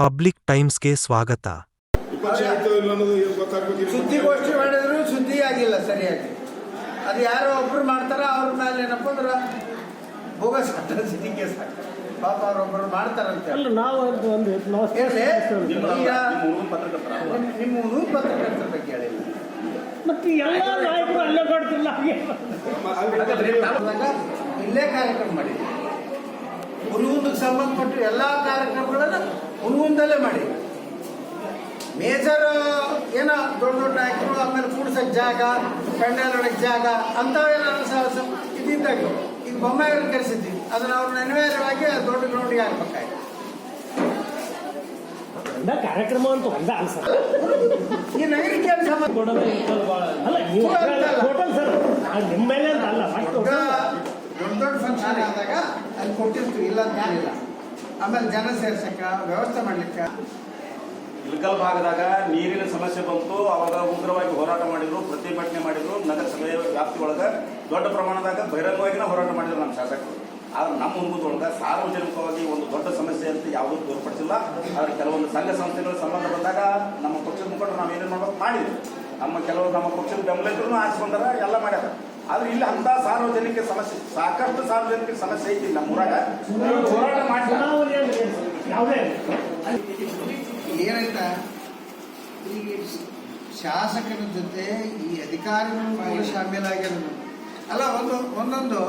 Public ಟೈಮ್ಸ್ಗೆ ಸ್ವಾಗತ. ಸುದ್ದಿಗೋಷ್ಠಿ ಮಾಡಿದ್ರು ಸುದ್ದಿ ಆಗಿಲ್ಲ ಸರಿಯಾಗಿ. ಅದು ಯಾರೋ ಒಬ್ರು ಮಾಡ್ತಾರ, ಅವ್ರ ಮೇಲೆ ಏನಪ್ಪ ಅಂದ್ರೆ ಬೋಗಸ್ ಸಿಟಿ ಕೇಸ್ ಪಾಪ ಅವ್ರೊಬ್ರು ಮಾಡ್ತಾರಂತೆ. ಹೇಳಿ ನಿಮ್ಮ ನೂರು ಪತ್ರಕರ್ತರ ಬಗ್ಗೆ ಹೇಳಿಲ್ಲ. ಇಲ್ಲೇ ಕಾರ್ಯಕ್ರಮ ಮಾಡಿದ್ವಿ. ಹುನಗುಂದಕ್ಕೆ ಸಂಬಂಧಪಟ್ಟು ಎಲ್ಲ ಕಾರ್ಯಕ್ರಮಗಳನ್ನ ಹುನಗುಂದಲ್ಲೇ ಮಾಡಿ. ಮೇಜರ್ ಏನೋ ದೊಡ್ಡ ದೊಡ್ಡ ನಾಯಕರು ಆಮೇಲೆ ಕೂಡ್ಸಕ್ ಜಾಗ, ಪೆಂಡಲ್ ಒಳಗೆ ಜಾಗ ಅಂಥವೇನಾದ್ರು ಇದ್ದಿದ್ದಾಗ ಈಗ ಬೊಮ್ಮಾಯಿಯವ್ರು ಕರೆಸಿದ್ವಿ. ಅದನ್ನ ಅವ್ರನ್ನ ಅನಿವಾರ್ಯವಾಗಿ ದೊಡ್ಡ ಗ್ರೌಂಡಿಗೆ ಹಾಕ್ಬೇಕಾಯ್ತು. ಕಾರ್ಯಕ್ರಮ ಅಂತ ಒಂದ ಅನ್ಸಲ್ಲ. ಈ ನಗರಕ್ಕೆ ನಿಮ್ಮ ಮೇಲೆ ಅಂತ ಅಲ್ಲ, ದೊಡ್ಡ ದೊಡ್ಡ ಫಂಕ್ಷನ್ ಆದಾಗ ಅಲ್ಲಿ ಕೊಟ್ಟಿರ್ತೀವಿ, ಇಲ್ಲ ಅಂತ ಏನಿಲ್ಲ. ಆಮೇಲೆ ಜನ ಸೇರ್ಸಕ್ಕ ವ್ಯವಸ್ಥೆ ಮಾಡ್ಲಿಕ್ಕೆ ಇಳಕಲ್ ಭಾಗದಾಗ ನೀರಿನ ಸಮಸ್ಯೆ ಬಂತು. ಅವಾಗ ಉಗ್ರವಾಗಿ ಹೋರಾಟ ಮಾಡಿದ್ರು, ಪ್ರತಿಭಟನೆ ಮಾಡಿದ್ರು. ನಗರಸಭೆಯ ವ್ಯಾಪ್ತಿಯೊಳಗೆ ದೊಡ್ಡ ಪ್ರಮಾಣದಾಗ ಬಹಿರಂಗವಾಗಿನ ಹೋರಾಟ ಮಾಡಿದ್ರು ನಮ್ಮ ಶಾಸಕರು. ಆದ್ರೆ ನಮ್ಮ ಹುನಗುಂದೊಳಗೆ ಸಾರ್ವಜನಿಕವಾಗಿ ಒಂದು ದೊಡ್ಡ ಸಮಸ್ಯೆ ಅಂತ ಯಾವುದೂ ತೋರ್ಪಡಿಸಿಲ್ಲ. ಆದ್ರೆ ಕೆಲವೊಂದು ಸಂಘ ಸಂಸ್ಥೆಗಳ ಸಂಬಂಧ ಬಂದಾಗ ನಮ್ಮ ಪಕ್ಷದ ಮುಖಂಡರು ನಾವು ಏನೇನು ಮಾಡ್ಬೇಕು ಮಾಡಿದ್ವಿ. ನಮ್ಮ ಪಕ್ಷದ ಬೆಂಬಲಿಗರು ಆರಿಸ್ಕೊಂಡಾರ, ಎಲ್ಲ ಮಾಡ್ಯಾರ. ಆದ್ರೆ ಇಲ್ಲಿ ಅಂತ ಸಾರ್ವಜನಿಕ ಸಮಸ್ಯೆ, ಸಾಕಷ್ಟು ಸಾರ್ವಜನಿಕ ಸಮಸ್ಯೆ ಐತಿ ನಮ್ಮೂರಾಗ. ಹೋರಾಟ ಮಾಡಿ ಏನಾಯ್ತಾ, ಈ ಶಾಸಕರ ಜೊತೆ ಈ ಅಧಿಕಾರಿಗಳು ಕೂಡ ಶಾಮೀಲಾಗಿರೋದು ಅಲ್ಲ. ಒಂದೊಂದು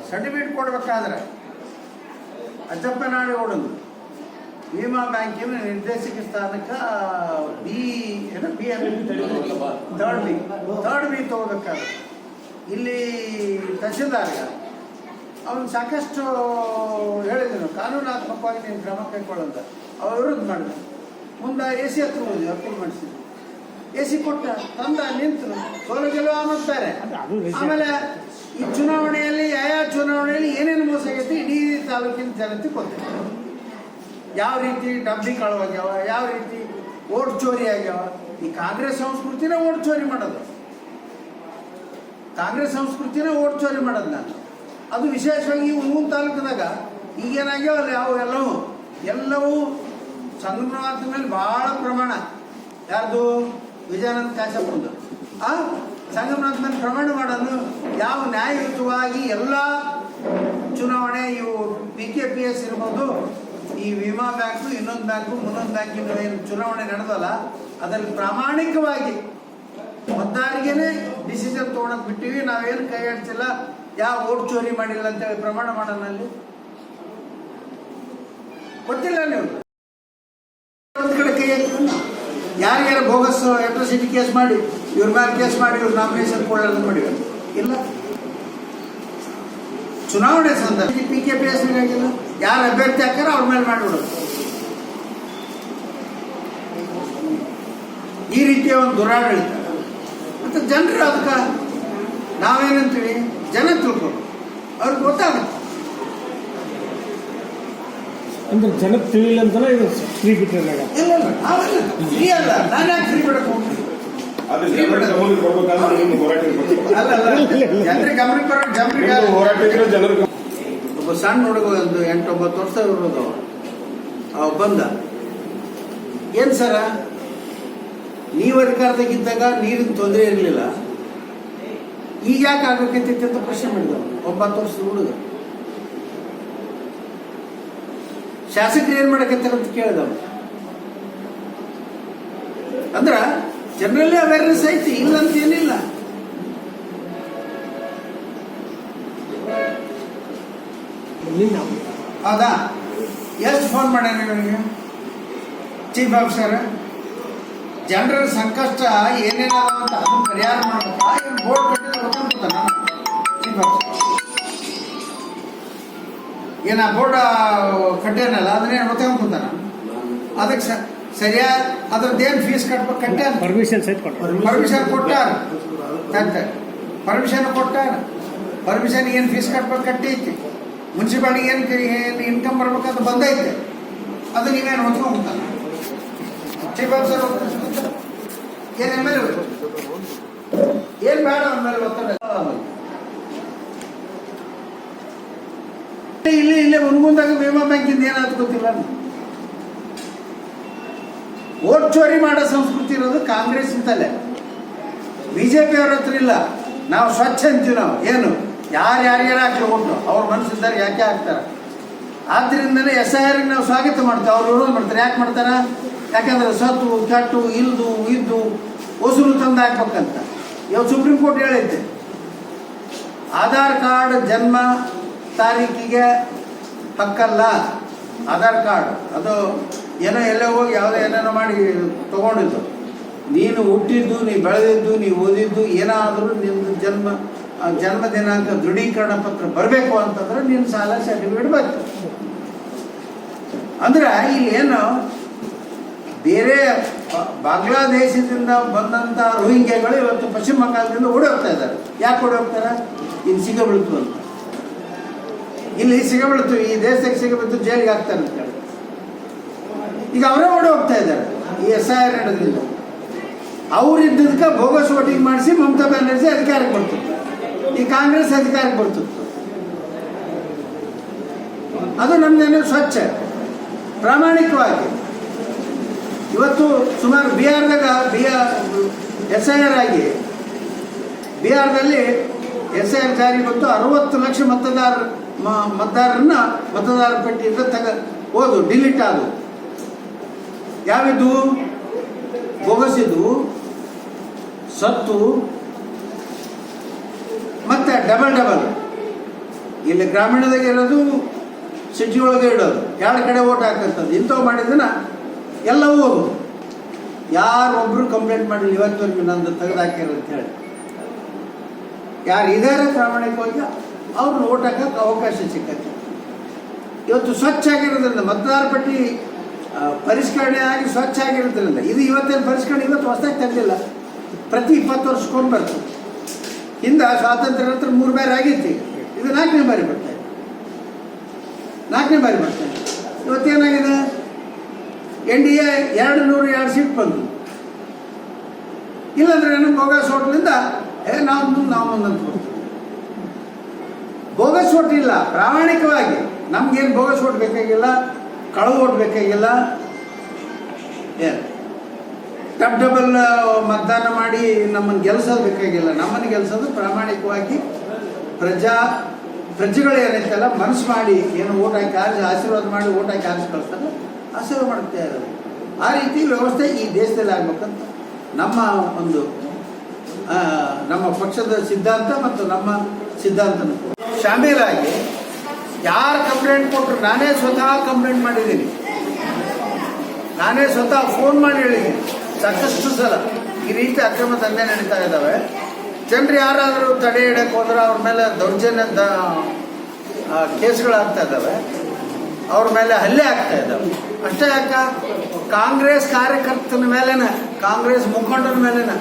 ಸರ್ಟಿಫಿಕೇಟ್ ಕೊಡ್ಬೇಕಾದ್ರೆ ಅಜ್ಜಪ್ಪನಾಡಿ ಓಡೋದು ವಿಮಾ ಬ್ಯಾಂಕಿನ ನಿರ್ದೇಶಕ ಸ್ಥಾನಕ್ಕೆ ಥರ್ಡ್ ಬಿ ತಗೋಬೇಕಾದ್ರೆ ಇಲ್ಲಿ ತಹಶೀಲ್ದಾರ್ಗ ಅವನು ಸಾಕಷ್ಟು ಹೇಳಿದ್ರು, ಕಾನೂನಾತ್ಮಕವಾಗಿ ನೀನು ಕ್ರಮ ಕೈಗೊಳ್ಳೋದ. ಅವ್ರ ವಿರುದ್ಧ ಮಾಡಿದ. ಮುಂದೆ AC ಹತ್ರ ಹೋದ್ವಿ, ಅಪ್ಪೀಲ್ ಮಾಡಿಸಿದ್ವಿ. AC ಕೊಟ್ಟ ತಂದ ನಿಂತರು, ಸೋಲು ಗೆಲುವು ಅನ್ನುತ್ತಾರೆ. ಆಮೇಲೆ ಈ ಚುನಾವಣೆಯಲ್ಲಿ ಯಾವ ಚುನಾವಣೆಯಲ್ಲಿ ಏನೇನು ಮೋಸ ಆಗೈತಿ ಇಡೀ ತಾಲೂಕಿನ ಜನತೆ ಗೊತ್ತಿಲ್ಲ. ಯಾವ ರೀತಿ ಡಬ್ಬಿ ಕಳವಾಗ್ಯಾವ, ಯಾವ ರೀತಿ ಓಟ್ ಚೋರಿ ಆಗ್ಯಾವ. ಈ ಕಾಂಗ್ರೆಸ್ ಸಂಸ್ಕೃತಿನೇ ಓಟ್ ಚೋರಿ ಮಾಡೋದು. ಕಾಂಗ್ರೆಸ್ ಸಂಸ್ಕೃತಿನೇ ಓಟ್ ಚೋರಿ ಮಾಡೋದು. ನಾನು ಅದು ವಿಶೇಷವಾಗಿ ಹುನಗುಂದ ತಾಲೂಕಿನಾಗ ಈಗೇನಾಗ್ಯಾವಲ್ಲ ಅವು ಎಲ್ಲವೂ ಸಂಗಮನಾಥನ ಮೇಲೆ ಭಾಳ ಪ್ರಮಾಣ. ಯಾರ್ದು? ವಿಜಯಾನಂದ ಕಾಶಪ್ಪಂದು. ಆ ಸಂಗಮನಾಥ ಮೇಲೆ ಪ್ರಮಾಣ ಮಾಡೋದು ಯಾವ ನ್ಯಾಯಯುತವಾಗಿ ಎಲ್ಲ ಚುನಾವಣೆ ಇವು PKPS ಇರ್ಬೋದು, ಈ ವಿಮಾ ಬ್ಯಾಂಕು, ಇನ್ನೊಂದು ಬ್ಯಾಂಕು, ಮುಂದೊಂದು ಬ್ಯಾಂಕಿನ ಏನು ಚುನಾವಣೆ ನಡೆದಲ್ಲ ಅದರಲ್ಲಿ ಪ್ರಾಮಾಣಿಕವಾಗಿ ಮತದಾರಿಗೇನೆ ಡಿಸಿಷನ್ ತೊಗೊಳಕ್ ಬಿಟ್ಟಿವಿ. ನಾವೇನು ಕೈ ಆಡಿಸಿಲ್ಲ, ಯಾವ ಓಟ್ ಚೋರಿ ಮಾಡಿಲ್ಲ ಅಂತೇಳಿ ಪ್ರಮಾಣ ಮಾಡೋಣ. ಅಲ್ಲಿ ಗೊತ್ತಿಲ್ಲ. ನೀವು ಒಂದು ಕಡೆ ಕೈ ಹಾಕಿಲ್ಲ. ಯಾರ್ಯಾರ ಬೋಗಸ್ ಎಲೆಕ್ಟ್ರಿಸಿಟಿ ಕೇಸ್ ಮಾಡಿ ಇವ್ರ ಮೇಲೆ ಕೇಸ್ ಮಾಡಿ ಇವ್ರ ನಾಮಿನೇಷನ್ ಕೊಡೋದು ಮಾಡಿವೆ ಇಲ್ಲ. ಚುನಾವಣೆ ಸಂದರ್ಭ PKPS ಆಗಿಲ್ಲ, ಯಾರು ಅಭ್ಯರ್ಥಿ ಹಾಕಾರ ಅವ್ರ ಮೇಲೆ ಮಾಡಿಬಿಡೋದು. ಈ ರೀತಿಯ ಒಂದು ದುರಾಡಳಿತ. ಮತ್ತು ಜನರು ಅದಕ್ಕೆ ನಾವೇನಂತೀವಿ, ಜನ ತಿಳ್ಕೊಂಡು ಅವ್ರಿಗೆ ಗೊತ್ತಾಗುತ್ತೆ. ಅಂದ್ರೆ ಜನಕ್ಕೆ ತಿಳಿಲ್ಲ ಅಂತಲೇ ಇದು ಫ್ರೀ ಬಿಟ್ಟರೆ ಇಲ್ಲ ಫ್ರೀ ಅಲ್ಲ. ನಾನು ಯಾಕೆ ಫ್ರೀ ಬಿಡಕ್ಕೆ ಹೋಗ್ತೀನಿ? ಒಬ್ಬ ಸಣ್ಣ ಹುಡುಗ ಒಂದು 8-9 ವರ್ಷ ಇರೋದು ಅವ ಬಂದ, ಏನ್ ಸರ ನೀವು ಅಧಿಕಾರದಾಗಿದ್ದಾಗ ನೀರಿನ ತೊಂದರೆ ಇರಲಿಲ್ಲ, ಈಗ ಯಾಕೆ ಆಗಬೇಕೈತಿ ಅಂತ ಪ್ರಶ್ನೆ ಮಾಡಿದವ. 9 ವರ್ಷದ ಹುಡುಗ. ಶಾಸಕರು ಏನ್ ಮಾಡಕತ್ತಾರ ಅಂತ ಕೇಳಿದವ. ಅಂದ್ರ ಜನರಲ್ಲೇ ಅವೇರ್ನೆಸ್ ಐತಿ, ಇಲ್ಲ ಅಂತ ಏನಿಲ್ಲ. ಹೌದಾ? ಎಷ್ಟು ಫೋನ್ ಮಾಡ್ಯಾರ ನನಗೆ ಚೀಫ್ ಆಫೀಸರ್? ಜನರ ಸಂಕಷ್ಟ ಏನೇನಾದ ಅಂತ ಅದನ್ನ ಪರಿಹಾರ ಮಾಡ್ಬೇಕಾ? ಏನು ಬೋರ್ಡ್ ಕಟ್ಟಿದ್ರೆ ಗೊತ್ತಾಗ್ತದ ಚೀಫ್ ಆಫೀಸರ್? ಏನ ಬೋರ್ಡ್ ಕಟ್ಟೇನಲ್ಲ ಅದನ್ನೇನು ಗೊತ್ತಾಗ್ತಾನ? ಅದಕ್ಕೆ ಸರಿಯಾದ ಅದ್ರದ್ದೇನು ಫೀಸ್ ಕಟ್ಬೇಕು ಕಟ್ಟಾರ. ಪರ್ಮಿಷನ್ ಕೊಟ್ಟಾರ, ಪರ್ಮಿಷನ್ ಕೊಟ್ಟಾರ. ಪರ್ಮಿಷನ್ ಏನು ಫೀಸ್ ಕಟ್ಬೇಕು ಕಟ್ಟೈತಿ. ಮುನ್ಸಿಪಾಲಿಟಿ ಏನು ಇನ್ಕಮ್ ಬರ್ಬೇಕಂತ ಬಂದೈತೆ. ಅದು ನೀವೇನು ಹೊತ್ಕೊಂಡ್ಬಿಡ್ತಾನ ಚೀಫ್ ಆಫೀಸರ್? ಏನು MLA ಏನು ಬೇಡ ಅಂದ್ಮೇಲೆ ಒತ್ತಡ. ಇಲ್ಲೇ ಹುನಗುಂದಾಗ ವಿಮಾ ಬ್ಯಾಂಕಿಂದ ಏನಾದ್ರು ಗೊತ್ತಿಲ್ಲ. ವೋಟ್ ಚೋರಿ ಮಾಡೋ ಸಂಸ್ಕೃತಿ ಇರೋದು ಕಾಂಗ್ರೆಸ್ ಇಂತಲೇ, BJP ಅವ್ರ ಹತ್ರ ಇಲ್ಲ. ನಾವು ಸ್ವಚ್ಛ ಅಂತೀವಿ. ನಾವು ಏನು ಯಾರ್ಯಾರು ಹಾಕಿ ಓಟು ಅವ್ರ ಮನಸ್ಸಿದ್ದಾರೆ ಯಾಕೆ ಹಾಕ್ತಾರೆ. ಆದ್ದರಿಂದಲೇ SIR ನಾವು ಸ್ವಾಗತ ಮಾಡ್ತೇವೆ. ಅವ್ರು ವಿರೋಧ ಮಾಡ್ತಾರೆ. ಯಾಕೆ ಮಾಡ್ತಾರೆ? ಯಾಕಂದ್ರೆ ಸತ್ತು ಕೆಟ್ಟು ಇದ್ದು ವಸೂಲು ತಂದು ಹಾಕ್ಬೇಕಂತ. ಇವತ್ತು ಸುಪ್ರೀಂ ಕೋರ್ಟ್ ಹೇಳೈತೆ ಆಧಾರ್ ಕಾರ್ಡ್ ಜನ್ಮ ತಾರೀಕಿಗೆ ಹಕ್ಕಲ್ಲ. ಆಧಾರ್ ಕಾರ್ಡ್ ಅದು ಏನೋ ಎಲ್ಲೇ ಹೋಗಿ ಯಾವುದೋ ಏನೇನೋ ಮಾಡಿ ತೊಗೊಂಡಿದ್ದು. ನೀನು ಹುಟ್ಟಿದ್ದು, ನೀ ಬೆಳೆದಿದ್ದು, ನೀ ಓದಿದ್ದು ಏನಾದರೂ ನಿನ್ನ ಜನ್ಮ ದಿನಾಂಕ ದೃಢೀಕರಣ ಪತ್ರ ಬರಬೇಕು ಅಂತಂದ್ರೆ ನೀನು ಸಾಲ ಸರ್ಟಿಫಿಕೇಟ್ ಬೇಕು. ಅಂದ್ರೆ ಇಲ್ಲಿ ಏನು ಬೇರೆ ಬಾಂಗ್ಲಾದೇಶದಿಂದ ಬಂದಂಥ ರೋಹಿಂಗ್ಯಾಗಳು ಇವತ್ತು ಪಶ್ಚಿಮ ಬಂಗಾಳದಿಂದ ಓಡಿ ಹೋಗ್ತಾ ಇದ್ದಾರೆ. ಯಾಕೆ ಓಡಿ ಹೋಗ್ತಾರೆ? ಇಲ್ಲಿ ಸಿಗಬೀಳ್ತು ಅಂತ. ಇಲ್ಲಿ ಸಿಗಬೀಳ್ತು, ಈ ದೇಶಕ್ಕೆ ಸಿಗಬೀಳ್ತು, ಜೈಲಿಗೆ ಹಾಕ್ತಾರೆ ಅಂತ ಹೇಳಿ ಈಗ ಅವರೇ ಓಡಿ ಹೋಗ್ತಾ ಇದ್ದಾರೆ. ಈ SIR ನಡೆದ್ರಿಂದ ಅವರಿದ್ದಕ್ಕೆ ಬೋಗಸ್ ವೋಟಿಂಗ್ ಮಾಡಿಸಿ ಮಮತಾ ಬ್ಯಾನರ್ಜಿ ಅಧಿಕಾರಕ್ಕೆ ಬರ್ತಿತ್ತು. ಈ ಕಾಂಗ್ರೆಸ್ ಅಧಿಕಾರಕ್ಕೆ ಬರ್ತಿತ್ತು. ಅದು ನಮ್ದೇನು ಸ್ವಚ್ಛ ಪ್ರಾಮಾಣಿಕವಾಗಿ. ಇವತ್ತು ಸುಮಾರು ಬಿಹಾರದಾಗ SIR ಆಗಿ ಬಿಹಾರದಲ್ಲಿ SIR ಜಾರಿ ಬಂತು. 60 ಲಕ್ಷ ಮತದಾರರನ್ನ ಮತದಾರ ಪಟ್ಟಿಯಿಂದ ಹೋದು ಡಿಲೀಟ್ ಆದವು. ಯಾವಿದು? ಬೋಗಸಿದು, ಸತ್ತು, ಮತ್ತೆ ಡಬಲ್ ಇಲ್ಲಿ ಗ್ರಾಮೀಣದಾಗ ಇರೋದು, ಸಿಟಿ ಒಳಗೆ ಇಡೋದು, ಎರಡು ಕಡೆ ಓಟ್ ಹಾಕಂಥದ್ದು. ಇಂಥವು ಮಾಡಿದ್ದನ್ನ ಎಲ್ಲವೂ ಹೋಗೋದು. ಯಾರೊಬ್ಬರು ಕಂಪ್ಲೇಂಟ್ ಮಾಡಿಲ್ಲ ಇವತ್ತವರೆಗೂ ನಂದು ತೆಗೆದಾಕ್ಯಾರ ಅಂತ ಹೇಳಿ. ಯಾರು ಇದಾರೆ ಪ್ರಾಮಾಣಿಕವಾಗಿ ಅವ್ರನ್ನ ಓಟ್ ಹಾಕಕ್ಕೆ ಅವಕಾಶ ಸಿಕ್ಕತ್ತೆ. ಇವತ್ತು ಸ್ವಚ್ಛ ಆಗಿರೋದ್ರಿಂದ ಮತದಾರ ಪಟ್ಟಿ ಪರಿಷ್ಕರಣೆ ಆಗಿ ಸ್ವಚ್ಛ ಆಗಿರೋದ್ರಿಂದ ಇದು ಇವತ್ತೇನು ಪರಿಷ್ಕರಣೆ ಇವತ್ತು ಹೊಸದಾಗಿ ತಂದಿಲ್ಲ. ಪ್ರತಿ 20 ವರ್ಷಕ್ಕೊಮ್ಮೆ ಬರ್ತದೆ. ಹಿಂದೆ ಸ್ವಾತಂತ್ರ್ಯ ನಂತರ 3 ಬಾರಿ ಆಗಿತ್ತು. ಇದು 4ನೇ ಬಾರಿ ಬರ್ತಾ ಇದೆ. ಇವತ್ತೇನಾಗಿದೆ? NDA 202 ಸೀಟ್ ಬಂದು. ಇಲ್ಲಾಂದ್ರೆ ಏನು ಬೋಗಸ್ ಓಟ್ಲಿಂದ ನಾವು ಮುಂದೆ ಅಂತ ಬರ್ತೀವಿ. ಬೋಗಸ್ ಓಟ್ ಇಲ್ಲ. ಪ್ರಾಮಾಣಿಕವಾಗಿ ನಮ್ಗೇನು ಬೋಗಸ್ ಓಟ್ ಬೇಕಾಗಿಲ್ಲ, ಕಳವು ಓಟ್ ಬೇಕಾಗಿಲ್ಲ. ಡಬಲ್ ಮತದಾನ ಮಾಡಿ ನಮ್ಮನ್ನು ಗೆಲ್ಸೋದು ಬೇಕಾಗಿಲ್ಲ. ನಮ್ಮನ್ನು ಗೆಲ್ಸೋದು ಪ್ರಾಮಾಣಿಕವಾಗಿ ಪ್ರಜೆಗಳು ಏನೈತಲ್ಲ ಮನಸ್ಸು ಮಾಡಿ ಏನು ಓಟ್ ಹಾಕಿ ಆಶೀರ್ವಾದ ಮಾಡಿ ಓಟ್ ಹಾಕಿ ಆರಿಸಿ ಕಳಿಸ್ತಾರೆ, ಆಶೀರ್ವಾದ ಮಾಡುತ್ತಾ ಇರೋದು. ಆ ರೀತಿ ವ್ಯವಸ್ಥೆ ಈ ದೇಶದಲ್ಲಿ ಆಗ್ಬೇಕಂತ ನಮ್ಮ ಪಕ್ಷದ ಸಿದ್ಧಾಂತ ಮತ್ತು ನಮ್ಮ ಸಿದ್ಧಾಂತನೂ ಶಾಮೀಲಾಗಿ ಯಾರು ಕಂಪ್ಲೇಂಟ್ ಕೊಟ್ಟರು ನಾನೇ ಸ್ವತಃ ಕಂಪ್ಲೇಂಟ್ ಮಾಡಿದ್ದೀನಿ. ನಾನೇ ಸ್ವತಃ ಫೋನ್ ಮಾಡಿ ಹೇಳಿದ್ದೀನಿ ಸಾಕಷ್ಟು ಸಲ ಈ ರೀತಿ ಅಕ್ರಮ ದಂಧೆ ನಡೀತಾ ಇದ್ದಾವೆ. ಜನರು ಯಾರಾದರೂ ತಡೆ ಹಿಡಕ್ಕೆ ಹೋದ್ರೆ ಅವ್ರ ಮೇಲೆ ದೌರ್ಜನ್ಯದ ಕೇಸ್ಗಳಾಗ್ತಾ ಇದ್ದಾವೆ, ಅವ್ರ ಮೇಲೆ ಹಲ್ಲೆ ಆಗ್ತಾ ಇದ್ದಾವೆ. ಅಷ್ಟೇ ಯಾಕ ಕಾಂಗ್ರೆಸ್ ಕಾರ್ಯಕರ್ತನ ಮೇಲೆನ, ಕಾಂಗ್ರೆಸ್ ಮುಖಂಡನ ಮೇಲೆನ,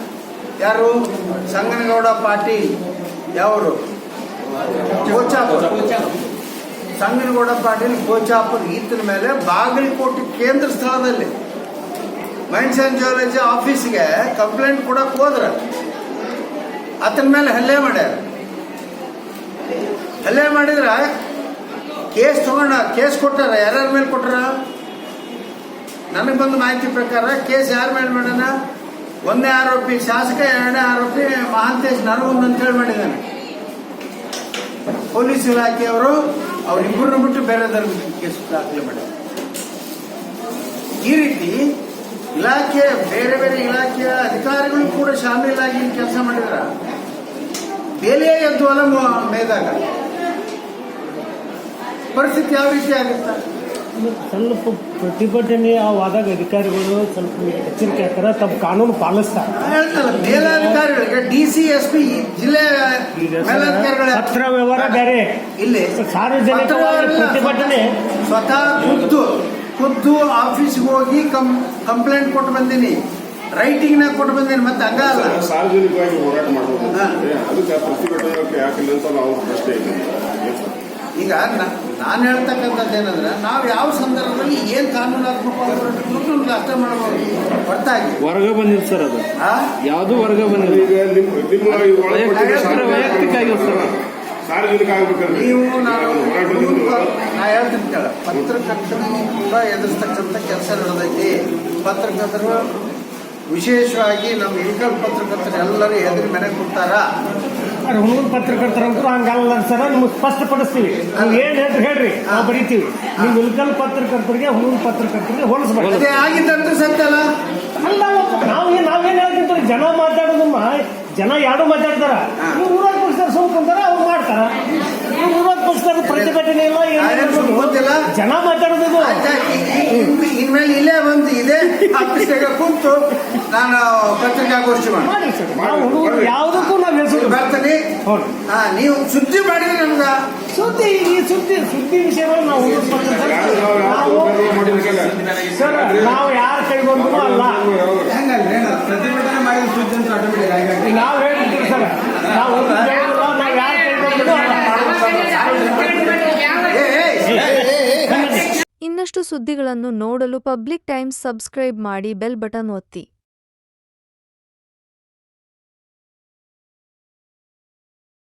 ಯಾರು ಸಂಗನಗೌಡ ಪಾಟೀಲ್ ಯಾವರು ಸಂಗನಗೌಡ ಪಾಟೀಲ್ ಕೋಚಾಪುರ್ ಈತನ ಮೇಲೆ ಬಾಗಲಕೋಟೆ ಕೇಂದ್ರ ಸ್ಥಳದಲ್ಲಿ ಮೈನ್ಸ್ ಆ್ಯಂಡ್ ಜಿಯಾಲಜಿ ಆಫೀಸ್ಗೆ ಕಂಪ್ಲೇಂಟ್ ಕೊಡಕ್ಕೆ ಹೋದ್ರ ಆತನ ಮೇಲೆ ಹಲ್ಲೆ ಮಾಡ್ಯಾರ. ಹಲ್ಲೆ ಮಾಡಿದ್ರ ಕೇಸ್ ಕೊಟ್ಟಾರ. ಯಾರ್ಯಾರ ಮೇಲೆ ಕೊಟ್ಟಾರ? ನನಗೆ ಬಂದ ಮಾಹಿತಿ ಪ್ರಕಾರ ಕೇಸ್ ಯಾರ ಮೇಲೆ ಮಾಡ್ಯಾನ? 1ನೇ ಆರೋಪಿ ಶಾಸಕ, 2ನೇ ಆರೋಪಿ ಮಹಾಂತೇಶ್ ನರಗುಂದ್ ಅಂತ ಹೇಳಿ ಮಾಡಿದ್ದಾನೆ. ಪೊಲೀಸ್ ಇಲಾಖೆಯವರು ಅವರಿಬ್ಬರನ್ನ ಬಿಟ್ಟು ಬೇರೆದವ್ರ ಕೇಸ್ ದಾಖಲೆ ಮಾಡ್ಯಾರ. ಈ ರೀತಿ ಬೇರೆ ಬೇರೆ ಇಲಾಖೆಯ ಅಧಿಕಾರಿಗಳು ಕೂಡ ಶಾಮೀಲಾಗಿ ಕೆಲಸ ಮಾಡಿದ್ರ ಬೇಲಿಯೇ ಎದ್ದು ಅಲ್ಲ ಮೇದಾಗ ಪರಿಸ್ಥಿತಿ ಯಾವ ರೀತಿ ಆಗುತ್ತೆ? ಸ್ವಲ್ಪ ಪ್ರತಿಭಟನೆ ಆದಾಗ ಅಧಿಕಾರಿಗಳು ಸ್ವಲ್ಪ ಎಚ್ಚರಿಕೆ ಆಗ್ತಾರೆ, ತಮ್ಮ ಕಾನೂನು ಪಾಲಿಸ್ತಾರೆ. ಹೇಳ್ತಲ್ಲ ಮೇಲಾಧಿಕಾರಿಗಳಿಗೆ DC SP ಜಿಲ್ಲೆ ಮೇಲಾಧಿಕಾರಿಗಳ ಪತ್ರ ವ್ಯವಹಾರ ಬೇರೆ. ಇಲ್ಲಿ ಸಾರ್ವಜನಿಕ ಪ್ರತಿಭಟನೆ ಸ್ವತಃ ಖುದ್ದು ಆಫೀಸ್ಗೆ ಹೋಗಿ ಕಂಪ್ಲೇಂಟ್ ಕೊಟ್ಟು ಬಂದೀನಿ, ರೈಟಿಂಗ್ನಾಗ ಕೊಟ್ಟು ಬಂದೀನಿ. ಮತ್ತೆ ಹಂಗ ಅಲ್ಲ ಸಾರ್ವಜನಿಕವಾಗಿ ಹೋರಾಟ ಮಾಡೋದು ಅದಕ್ಕೆ ಪ್ರತಿಭಟನೆ ಯಾಕಿಲ್ಲ ಅಂತ ನಾವು ಪ್ರಶ್ನೆ ಇದೆ. ಈಗ ನಾನು ಹೇಳ್ತಕ್ಕಂಥದ್ದು ಏನಂದ್ರೆ ನಾವು ಯಾವ ಸಂದರ್ಭದಲ್ಲಿ ಏನ್ ಕಾನೂನಾತ್ಮಕ ಹೋರಾಟಕ್ಕೂ ಅರ್ಥ ಮಾಡಬಹುದು ಹೊರತಾಗಿ ವರ್ಗ ಬಂದಿಲ್ಲ ಸರ್. ಅದು ಯಾವುದು ವರ್ಗ ಬಂದಿಲ್ಲ. ಈಗ ನಿಮ್ಮ ವೈಯಕ್ತಿಕ ಆಗಿರ್ತಾರೆ. ಸಾರ್ವಜನಿಕ ಆಗ್ಬೇಕಂದ್ರೆ ನೀವು ನಾ ಹೇಳ್ತೀನಿ ಪತ್ರಕರ್ತನಿಗೆ ಕೂಡ ಎದುರಿಸ್ತಕ್ಕಂಥ ಕೆಲಸ ನಡೆದೈತಿ. ಪತ್ರಕರ್ತರು ವಿಶೇಷವಾಗಿ ನಮ್ಮ ಇಳಕಲ್ ಪತ್ರಕರ್ತರು ಎಲ್ಲರೂ ಎದುರು ಮನೆ ಕೊಡ್ತಾರ. ಹುಡುಗರು ಪತ್ರಕರ್ತರಂತೂ ಹಂಗಲ್ಲ ಸರ್, ನಿಮ್ಗೆ ಸ್ಪಷ್ಟಪಡಿಸ್ತೀವಿ. ನೀವು ಏನು ಹೇಳ್ರಿ ನಾವು ಬರೀತೀವಿ. ನೀವು ಇಳಕಲ್ ಪತ್ರಕರ್ತರಿಗೆ ಹುಡುಗರು ಪತ್ರಕರ್ತರಿಗೆ ಹೋಲಿಸ್ಬೇಕು. ಅದೇ ಆಗಿದ್ದಂತೂ ಸತ್ತಲ್ಲ. ಅಲ್ಲ ನಾವೇನ್ ಹೇಳ್ತಿರ್ತೀವಿ, ಜನ ಮಾತಾಡೋದಮ್ಮ ಜನ ಯಾರು ಮಾತಾಡ್ತಾರ. ನೀವು ವಿರೋಧ ಪಕ್ಷದವ್ರು ಸುಮ್ಕೊಂತಾರ, ಅವ್ರು ಮಾಡ್ತಾರ. ನೀವು ವಿರೋಧ ಪಕ್ಷದವ್ರು ಪ್ರತಿಭಟನೆ ಇಲ್ಲ, ಗೊತ್ತಿಲ್ಲ. ಜನ ಮಾತಾಡೋದು. ಇನ್ಮೇಲೆ ಇಲ್ಲೇ ಬಂದು ಇದೇ ಆಫೀಸ್ನಾಗ ಕುಂತು ನಾನು ಪತ್ರಿಕಾಗೋಷ್ಠಿ ಮಾಡಿ ಸರ್. ನಾವು ಹುಡುಗರು ಯಾವುದಕ್ಕೂ ನಾವು ಹೆಸರು ಬರ್ತೀನಿ. ನೀವು ಸುದ್ದಿ ಮಾಡಿದ್ರೆ ನಮ್ಗ ಈ ಸುದ್ದಿ ವಿಷಯಗಳು ನಾವು ಸರ್, ನಾವು ಯಾರ ಕೈ ಬಂದ್ರು ಅಲ್ಲ. ಪ್ರತಿಭಟನೆ ಮಾಡಿದ ಸುದ್ದಿ ಅಂತ ಆಟೋಮೆಟಿಕ್ ಆಗಿ ನಾವು ಹೇಳ್ತೀವಿ ಸರ್, ನಾವು ಯಾರ ಕೈ ಬಂದ್ರು ಅಲ್ಲ. ಇನ್ನಷ್ಟು ಸುದ್ದಿಗಳನ್ನು ನೋಡಲು ಪಬ್ಲಿಕ್ ಟೈಮ್ಸ್ ಸಬ್ಸ್ಕ್ರೈಬ್ ಮಾಡಿ, ಬೆಲ್ ಬಟನ್ ಒತ್ತಿ.